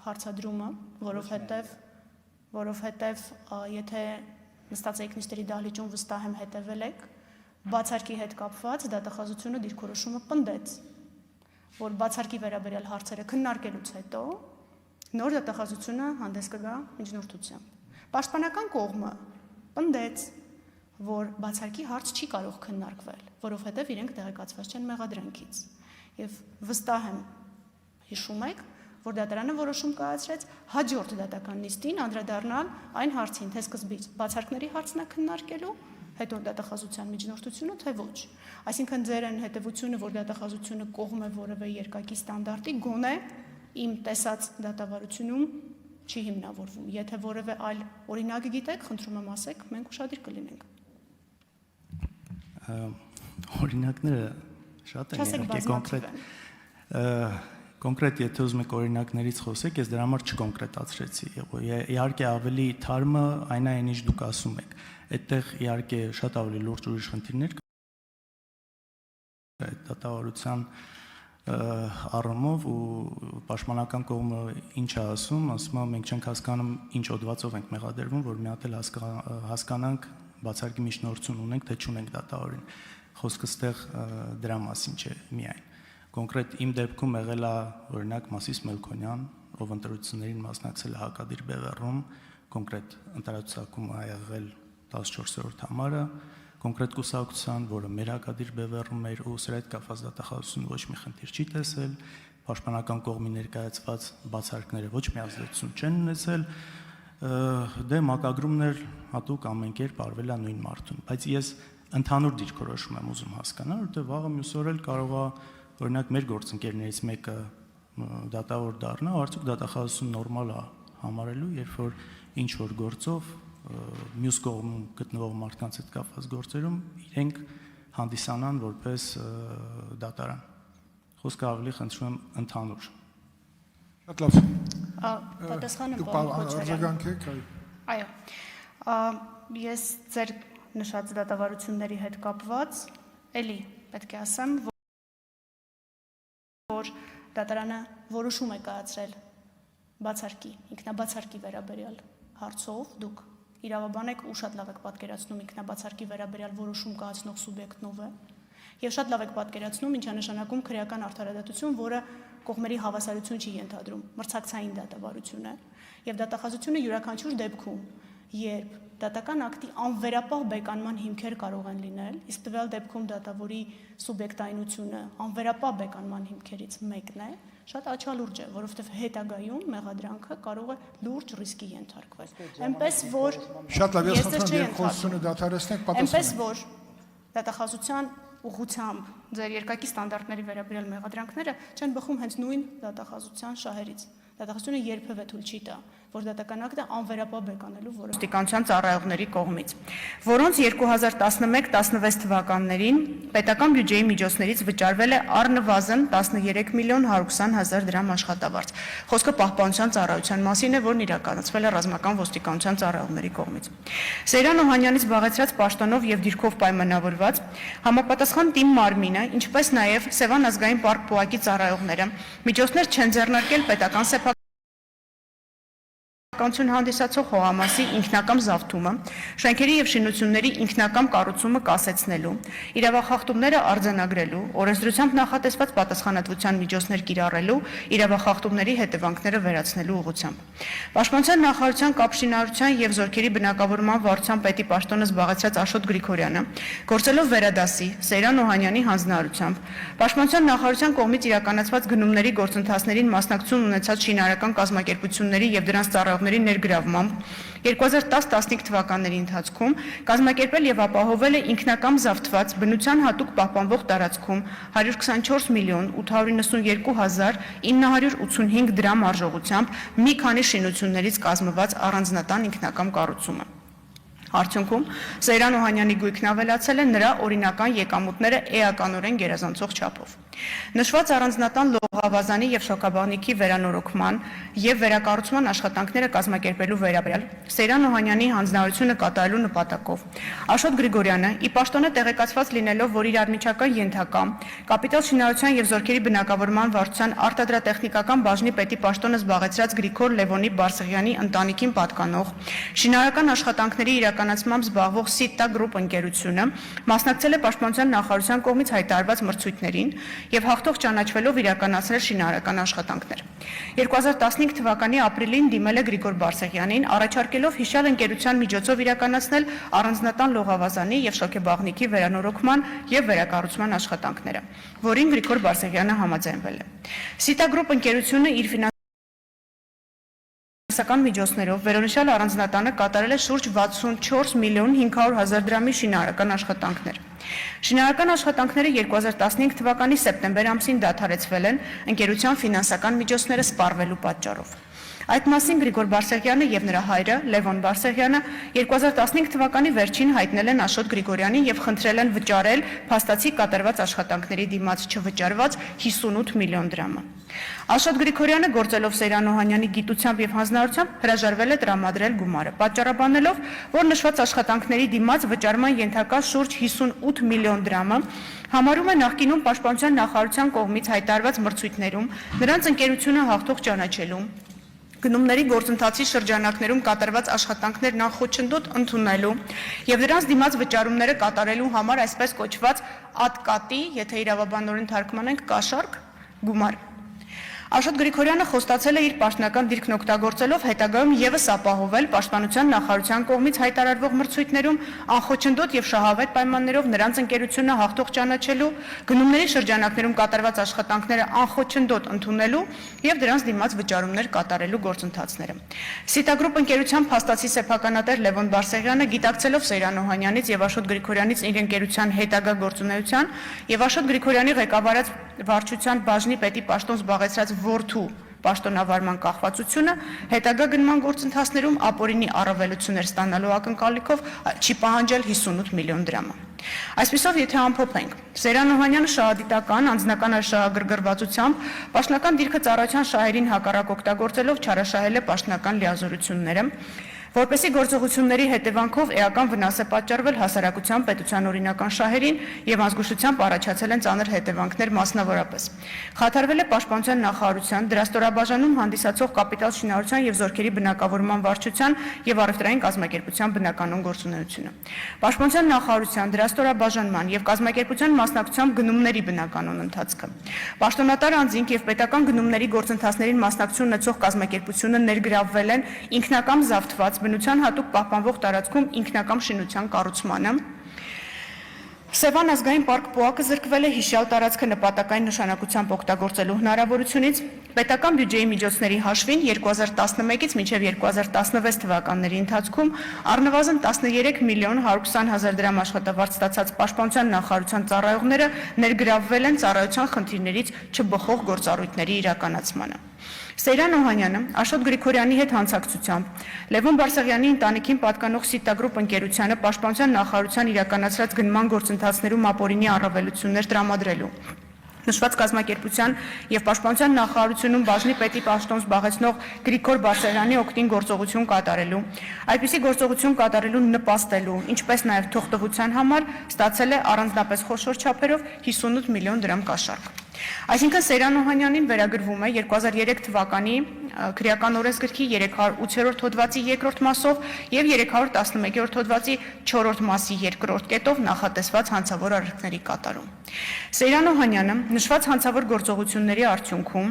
հարցադրումը, որովհետև եթե նստած եք նիստերի դահլիճում վստահ եմ հետևել եք, բացարկի հետ կապված դատախազությունը դիրքորոշումը պնդեց, որ բացարկի վերաբերյալ հարցերը քննարկելուց հետո նոր դատախազությունը հանդես կգա միջնորդությամբ։ Պաշտպանական կողմը պնդեց, որ բացարկի հարց չի կարող քննարկվել, որովհետև իրենք տեղեկացված չեն մեղադրանքից։ Եվ վստահ եմ, հիշում եք, որ դատարանը որոշում կայացրեց հաջորդ դատական նիստին անդրադառնալ այն հարցին, թե սկզբից բացարկների հարցն է քննարկելու, հետո դատախազության միջնորդությունը, թե ոչ։ Այսինքն ձեր այն հետևությունը, որ դատախազությունը կողմ է որևէ երկակի ստանդարտի, գոնե իմ տեսած դատավարությունում չի հիմնավորվում։ Եթե որևէ այլ օրինակ գիտեք, խնդրում եմ ասեք, մենք ուշադիր կլինենք։ Օրինակները շատ են, կոնկրետ եթե ուզում եք օրինակներից խոսեք, ես դրա համար չկոնկրետացրեցի։ Իհարկե ավելի թարմը այն է, ինչ դուք ասում եք։ Այդտեղ իհարկե շատ ավելի լուրջ ուրիշ խնդիրներ կան դատավարության առումով ու պաշտպանական կողմը ինչ է ասում, ասում է մենք չենք հասկանում ինչ օդվածով ենք մեղադրվում, որ մի հատ էլ հասկանանք բացարկի միջնորդություն ունենք, թե չունենք դատավորին։ Խոսքը ստեղ դրա մասին չէ միայն։ Կոնկրետ իմ դեպքում եղել է օրինակ Մասիս Մելքոնյան, ով ընտրություններին մասնակցել է հակադիր բևեռում, կոնկրետ ընտրացուցակում է եղել 14-րդ համարը, կոնկրետ կուսակցության, որը մեր հակադիր բևեռում էր ու սրա հետ կապված դատախազությունը ոչ մի խնդիր չի տեսել, պաշտպանական կողմի ներկայացված բացարկները ոչ մի ազդեցություն չեն ունեցել, դե մակագրումներ հատուկ ամեն կերպ արվել է նույն մարդուն, բայց ես ընդհանուր դիրքորոշում եմ ուզում հասկանալ, որտեղ վաղը մյուս օր էլ կարող է օրինակ մեր գործընկերներից մեկը դատավոր դառնա, արդյոք դատախազությունը նորմալ է համարելու, երբ որ ինչ որ գործով մյուս կողմում գտնվող մարդկանց հետ կապված գործերում իրենք հանդիսանան որպես դատարան։ Խոսքը ավելի խնդրում եմ ընդհանուր։ Շատ լավ։ Պատասխանը արձագանքեք, այո։ Ես ձեր նշած դատավարությունների հետ կապված էլի պետք է ասեմ, որ դատարանը որոշում է կայացրել բացարկի, ինքնաբացարկի վերաբերյալ հարցով, դուք իրավաբան եք ու շատ լավ եք պատկերացնում ինքնաբացարկի վերաբերյալ որոշում կայացնող սուբյեկտն ով է, եւ շատ լավ եք պատկերացնում ինչ է նշանակում քրեական արդարադատություն, որը կողմերի հավասարություն չի ենթադրում, մրցակցային դատավարություն է, եւ դատախազությունը յուրաքանչյուր դեպքում, երբ դատական ակտի անվերապահ բեկանման հիմքեր կարող են լինել, իսկ տվյալ դեպքում դատավորի սուբյեկտայնությունը անվերապահ բեկանման հիմքերից մեկն է, շատ աչալուրջ է, որովհետև հետագայում մեղադրանքը կարող է լուրջ ռիսկի ենթարկվել։ Այնպես որ շատ լավ, ես խնդրում եմ խոսությունը դադարեցնեք, այնպես որ դատախազության ուղղությամբ ձեր երկակի ստանդարտների վերաբերյալ մեղադրանքները չեն բխում հենց նույն դատախազության շահերից։ Դատախազությունը երբևէ թույլ չի տա, որ դատական ակտը անվերապահ բեկանելու ոստիկանության ծառայողների կողմից, որոնց 2011-16 թվականներին պետական բյուջեի միջոցներից վճարվել է առնվազն 13.120.000 դրամ աշխատավարձ։ Խոսքը պահպանության ծառայության մասին է, որն իրականացվել է ռազմական ոստիկանության ծառայողների կողմից։ Սեյրան Օհանյանից զբաղեցրած պաշտոնով եւ դիրքով պայմանավորված համապատասխան թիմ մարմինը, ինչպես նաեւ Սևան ազգային պարկ ՊՈԱԿ-ի ծառայողները միջոցներ չեն ձեռնարկել պետական կանցուն հանդիսացող հողամասի ինքնակամ զավթումը, շենքերի եւ շինությունների ինքնակամ կառուցումը կասեցնելու, իրավախախտումները արձանագրելու, օրենսդրությամբ նախատեսված պատասխանատվության միջոցներ կիրառելու, իրավախախտումների հետևանքները վերացնելու ուղղությամբ։ Պաշտպանության նախարարության կապշինարարության եւ զորքերի բնակավորման վարչության պետի պաշտոնը զբաղեցրած Աշոտ Գրիգորյանը, գործելով վերադասի Սեյրան Օհանյանի հանձնարարությամբ, Պաշտպանության նախարարության կողմից իրականացված գնումների գործընթացներին մասնակցություն ունեցած շինարարական կազմակերպությունների եւ դրանց ծառայողների ներգրավմամբ 2010-15 թվականների ընթացքում կազմակերպել եւ ապահովել է ինքնակամ զավթված բնության հատուկ պահպանվող տարածքում 124.892.985 դրամ արժողությամբ մի քանի շինություններից կազմված առանձնատան ինքնակամ կառուցումը։ Արդյունքում Սեյրան Օհանյանի գույքն ավելացել է նրա օրինական եկամուտները էականորեն գերազանցող չափով։ Նշված առանձնատան լողավազանի եւ շոկաբաղնիքի վերանորոգման եւ վերակառուցման աշխատանքները կազմակերպելու վերաբերյալ Սեյրան Օհանյանի հանձնարարությունը կատարելու նպատակով Աշոտ Գրիգորյանը ի պաշտոնը տեղեկացված լինելով, որ իր արմիջական ենթակա կապիտալ շինարարության եւ զորքերի բնակավորման վարչության արտադրատեխնիկական բաժնի պետի պաշտոնը զբաղեցրած Գրիգոր Լևոնի Բարսեղյանի ընտանիքին պատկանող շինարարական աշխատանքների իրականացմամբ զբաղվող Սիտա գրուպ ընկերությունը մասնակցել է պաշտպանության նախարարության կողմից հայտարարված մրցույթներին եւ հաղթող ճանաչվելով իրականացնել շինարարական աշխատանքներ։ 2015 թվականի ապրիլին դիմել է Գրիգոր Բարսեղյանին, առաջարկելով հիշյալ ընկերության միջոցով իրականացնել առանձնատան լողավազանի եւ շոկեբաղնիքի վերանորոգման եւ վերակառուցման աշխատանքները, որին Գրիգոր Բարսեղյանը համաձայնվել է։ Սիտա գրուպ ընկերությունը իր ֆինանսական միջոցներով վերոնշյալ առանձնատանը կատարել է շուրջ 64 միլիոն 500 հազար դրամի շինարարական աշխատանքներ։ Շինարարական աշխատանքները 2015 թվականի սեպտեմբեր ամսին դադարեցվել են ընկերության ֆինանսական միջոցները սպառվելու պատճառով։ Այդ մասին Գրիգոր Բարսեղյանը եւ նրա հայրը Լևոն Բարսեղյանը 2015 թվականի վերջին հայտնել են Աշոտ Գրիգորյանին եւ խնդրել են վճարել փաստացի կատարված աշխատանքների դիմաց չվճարված 58 միլիոն դրամը։ Աշոտ Գրիգորյանը գործելով Սեյրան Օհանյանի գիտությամբ եւ հանձնարարությամբ հրաժարվել է տրամադրել գումարը, պատճառաբանելով, որ նշված աշխատանքների դիմաց վճարման ենթակա շուրջ 58 միլիոն դրամը համարում է նախկինում պաշտպանության նախարարության կողմից հայտարարված մրցույթներում նրանց ընկերությունը հաղթող ճանաչելու գնումների գործընթացի շրջանակներում կատարված աշխատանքներն անխոչնդոտ ընդունելու եւ դրանց դիմաց վճարումները կատարելու համար այսպես կոչված ատկատի, եթե իրավաբանորեն թարգմանենք, կաշառք գումար։ Աշոտ Գրիգորյանը խոստացել է իր պաշտոնական դիրքն օգտագործելով հետագայում եւս ապահովել պաշտպանության նախարարության կողմից հայտարարվող մրցույթներում անխոչնդոտ եւ շահավետ պայմաններով նրանց ընկերությունը հաղթող ճանաչելու, գնումների շրջանակներում կատարված աշխատանքները անխոչնդոտ ընդունելու եւ դրանց դիմաց վճարումներ կատարելու գործընթացները։ Սիտա գրուպ ընկերության փաստացի սեփականատեր Լևոն Բարսեղյանը գիտակցելով Սեյրան Օհանյանից եւ Աշոտ Գրիգորյանից իր ընկերության հետագա գործունեության եւ Աշոտ Գրիգորյանի ղեկավարած վարչության բաժնի պետի պաշտոն զբաղեցրած որդու պաշտոնավարման կախվածությունը հետագա գնման գործընթացներում ապօրինի առավելություններ ստանալու ակնկալիքով չի պահանջել 58 միլիոն դրամը։ Այսպիսով, եթե ամփոփենք, Սեյրան Օհանյանը շահադիտական, անձնական շահագրգռվածությամբ պաշտոնական դիրքը ծառայության շահերին հակառակ օգտագործելով չարաշահել է պաշտոնական լիազորությունները, որպեսզի գործողությունների հետևանքով էական վնաս է պատճառվել հասարակության պետության օրինական շահերին եւ ազգուշությամբ առաջացել են ծանր հետևանքներ մասնավորապես։ Խաթարվել է պաշտպանության նախարարության, դրաստորաբաժանում հանդիսացող կապիտալ շինարարության եւ զորքերի բնակավորման վարչության եւ առևտրային կազմակերպության բնականոն գործունեությունը։ Պաշտպանության նախարարության, դրաստորաբաժանման եւ կազմակերպության մասնակցությամբ գնումների բնականոն ընթացքը։ Պաշտոնատար անձինք եւ պետական գնումների գործընթացներին մասնակցություն ունեցող կազմակերպությունը ներգրավվել են ինքնակամ զավթված բնության հատուկ պահպանվող տարածքում ինքնակամ շինության կառուցմանը։ Սևան ազգային պարկ ՊՕԱԿ-ը զրկվել է հիշյալ տարածքը նպատակային նշանակությամբ օգտագործելու հնարավորությունից, պետական բյուջեի միջոցների հաշվին 2011-ից մինչև 2016 թվականների ընթացքում առնվազն 13 միլիոն 120 հազար դրամ աշխատավարձ ստացած պաշտպանության նախարարության ծառայողները ներգրավվել են ծառայության խնդիրներից չբխող գործառույթների իրականացմանը։ Սեյրան Օհանյանը Աշոտ Գրիգորյանի հետ հանցակցությամբ Լևոն Բարսեղյանի ընտանիքին պատկանող Սիտա գրուպ ընկերությանը պաշտպանության նախարարության իրականացրած գնման գործընթացներում ապօրինի առավելություններ տրամադրելու, նշված կազմակերպության եւ պաշտպանության նախարարությունում բաժնի պետի պաշտոն զբաղեցնող Գրիգոր Բարսեղյանի օգտին գործողություն կատարելու, այդպիսի գործողություն կատարելու նպաստելու, ինչպես նաեւ թողտվության համար ստացել է առանձնապես խոշոր չափերով 58 միլիոն դրամ կաշառք։ Այսինքն Սեյրան Օհանյանին վերագրվում է 2003 թվականի քրեական օրենսգրքի 308-րդ հոդվածի 2-րդ մասով եւ 311-րդ հոդվածի 4-րդ մասի 2-րդ կետով նախատեսված հանցավոր արարքների կատարում։ Սեյրան Օհանյանը նշված հանցավոր գործողությունների արդյունքում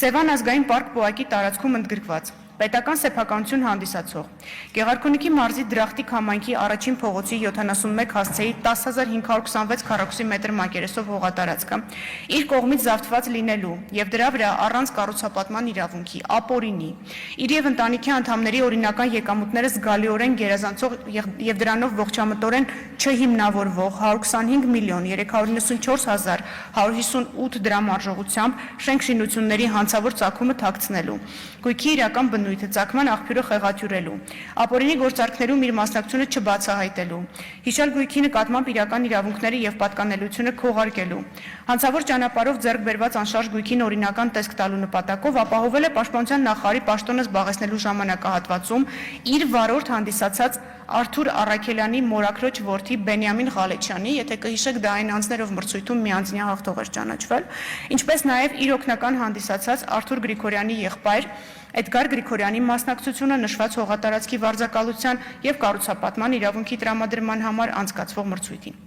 Սևան ազգային պարկ ՊՕԱԿ-ի տարածքում ընդգրկված պետական սեփականություն հանդիսացող Գեղարքունիքի մարզի Դրախտիկ համայնքի առաջին փողոցի 71 հասցեի 10526 քառակուսի մետր մակերեսով հողատարածքը իր կողմից զավթված լինելու եւ դրա վրա առանց կառուցապատման իրավունքի ապօրինի իր եւ ընտանիքի անդամների օրինական եկամուտները զգալիորեն գերազանցող եւ դրանով ողջամտորեն չհիմնավորվող 125 միլիոն 394 հազար 158 դրամ արժողությամբ շենք շինությունների հանցավոր ծագումը թաքցնելու գույքի իրական բնույթը, ծագման աղբյուրը խեղաթյուրելու, ապօրինի գործարքներում իր մասնակցությունը չբացահայտելու, հիշյալ գույքի նկատմամբ իրական իրավունքները եւ պատկանելիությունը քողարկելու, հանցավոր ճանապարհով ձեռք բերված անշարժ գույքին օրինական տեսք տալու նպատակով ապահովել է Պաշտպանության նախարարի պաշտոնը զբաղեցնելու ժամանակահատվածում իր վարորդ հանդիսացած Արթուր Առաքելյանի մորաքրոջ որդի Բենյամին Ղալեչյանի, եթե կհիշեք, դա այն անձներով մրցույթում միանձնյա հաղթող էր ճանաչվել, ինչպես նաև իր օգնական հանդիսացած Արթուր Գրիգորյանի եղբայր Էդգար Գրիգորյանի մասնակցությունը նշված հողատարածքի վարձակալության եւ կառուցապատման իրավունքի տրամադրման համար անցկացվող մրցույթին։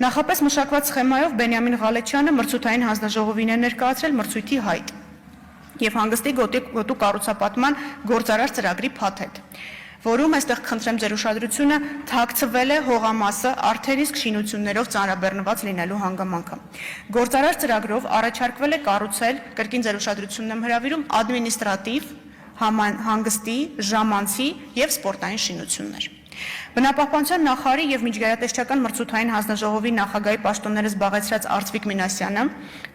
Նախապես մշակված սխեմայով Բենյամին Ղալեչյանը մրցութային հանձնաժողովին է ներկայացրել մրցույթի հայտ եւ հանգստի գոտու կառուցապատման գործարար ծրագրի փաթեթ, որում այստեղ խնդրեմ ձեր ուշադրությունը թաքցվել է հողամասը արդեն իսկ շինություններով ծանրաբեռնված լինելու հանգամանքը։ Գործարար ծրագրով առաջարկվել է կառուցել, կրկին ձեր ուշադրությունն եմ հրավիրում, ադմինիստրատիվ, հանգստի, ժամանցի եւ սպորտային շինություններ։ Բնապահպանության նախարարի եւ միջգերատեսչական մրցութային հանձնաժողովի նախագահի պաշտոնները զբաղեցրած Արծվիկ Մինասյանը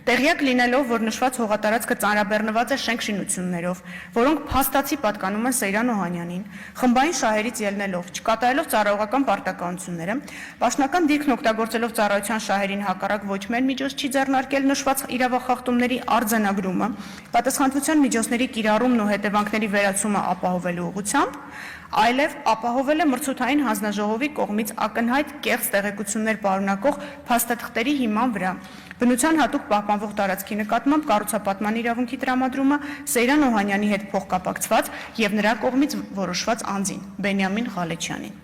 տեղյակ լինելով, որ նշված հողատարածքը ծանրաբեռնված է շենք-շինություններով, որոնք փաստացի պատկանում են Սեյրան Օհանյանին, խմբային շահերից ելնելով, չկատարելով ծառայողական պարտականությունները, պաշտոնական դիրքն օգտագործելով ծառայության շահերին հակառակ ոչ միայն միջոց չի ձեռնարկել նշված իրավախախտումների արձանագրումը, պատասխանատվության միջոցների կիրառումն ու հետևանքների վերացումը ապահովելու ուղղությամբ, այլև ապահովել է մրցութային հանձնաժողովի կողմից ակնհայտ կեղծ տեղեկություններ պարունակող փաստաթղթերի հիման վրա բնության հատուկ պահպանվող տարածքի նկատմամբ կառուցապատման իրավունքի տրամադրումը Սեյրան Օհանյանի հետ փոխկապակցված եւ նրա կողմից որոշված անձին Բենյամին Ղալեչյանին։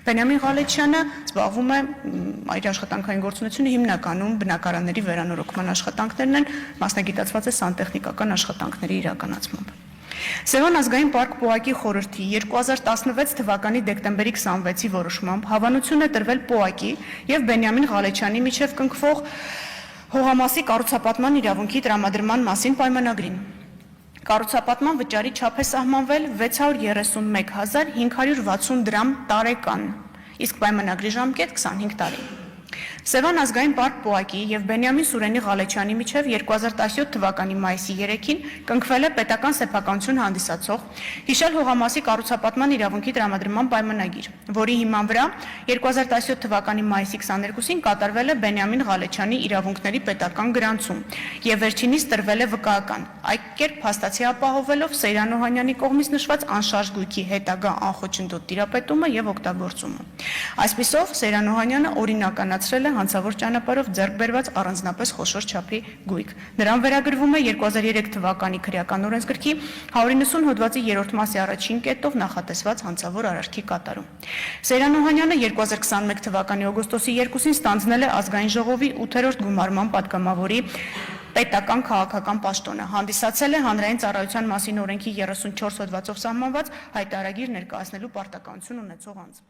Բենյամին Ղալեչյանը զբաղվում է իր աշխատանքային գործունեությունը հիմնականում բնակարանների վերանորոգման աշխատանքներն են, մասնագիտացված է սանտեխնիկական աշխատանքների իրականացմամբ։ Սևան ազգային պարկ ՊՕԱԿ-ի խորհրդի 2016 թվականի դեկտեմբերի 26-ի որոշմամբ հավանություն է տրվել ՊՕԱԿ-ի եւ Բենյամին Ղալեչյանի միջև կնքվող հողամասի կառուցապատման իրավունքի տրամադրման մասին պայմանագրին։ Կառուցապատման վճարի չափ է սահմանվել 631,560 դրամ տարեկան, իսկ պայմանագրի ժամկետ 25 տարի։ Սևան ազգային պարկ ՊՕԱԿ-ի եւ Բենյամին Սուրենի Ղալեչյանի միջև 2017 թվականի մայիսի 3-ին կնքվել է պետական սեփականություն հանդիսացող հիշյալ հողամասի կառուցապատման իրավունքի տրամադրման պայմանագիր, որի հիման վրա 2017 թվականի մայիսի 22-ին կատարվել է Բենյամին Ղալեչյանի իրավունքների պետական գրանցում եւ վերջինիս տրվել է վկայական, այդ կերպ փաստացի ապահովելով Սեյրան Օհանյանի կողմից նշված անշարժ գույքի հետագա անխոչնդոտ տիրապետումը եւ օգտագործումը։ Այսպիսով Սեյրան Օհանյանը օրինականացրել է հանցավոր ճանապարհով ձեռք բերված առանձնապես խոշոր չափի գույք։ Նրան վերագրվում է 2003 թվականի քրեական օրենսգրքի 190 հոդվածի 3-րդ մասի առաջին կետով նախատեսված հանցավոր արարքի կատարում։ Սեյրան Օհանյանը 2021 թվականի օգոստոսի 2-ին ստանձնել է ազգային ժողովի 8-րդ գումարման պատգամավորի պետական քաղաքական պաշտոնը, հանդիսացել է հանրային ծառայության մասին օրենքի 34 հոդվածով սահմանված հայտարարագիր ներկայացնելու պարտականություն ունեցող անձ։